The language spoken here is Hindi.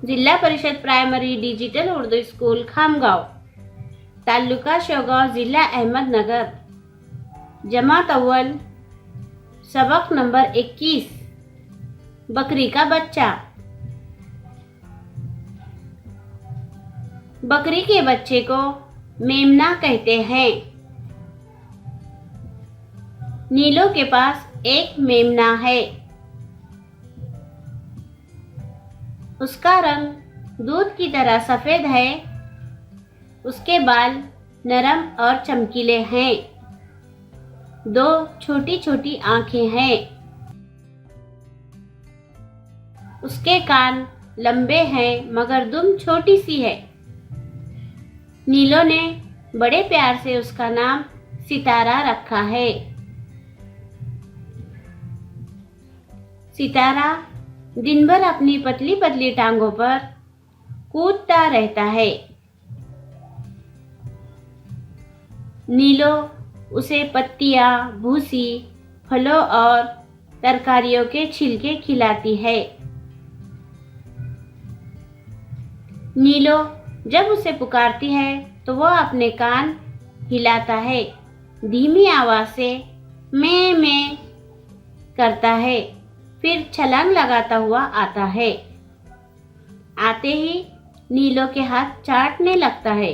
जिल्हा परिषद primary digital Urdu school Khamgaon, taluka Shevgaon, जिला अहमदनगर। जमात अव्वल, सबक नंबर 21, बकरी का बच्चा। बकरी के बच्चे को मेमना कहते हैं। नीलो के पास एक मेमना है। उसका रंग दूध की तरह सफेद है। उसके बाल नरम और चमकीले हैं। 2 छोटी छोटी आंखें हैं। उसके कान लंबे हैं मगर दुम छोटी सी है। नीलो ने बड़े प्यार से उसका नाम सितारा रखा है। सितारा दिन भर अपनी पतली पतली टांगों पर कूदता रहता है। नीलो उसे पत्तियां, भूसी, फलों और तरकारियों के छिलके खिलाती है। नीलो जब उसे पुकारती है तो वह अपने कान हिलाता है, धीमी आवाज से मैं करता है, फिर छलांग लगाता हुआ आता है। आते ही नीलो के हाथ चाटने लगता है।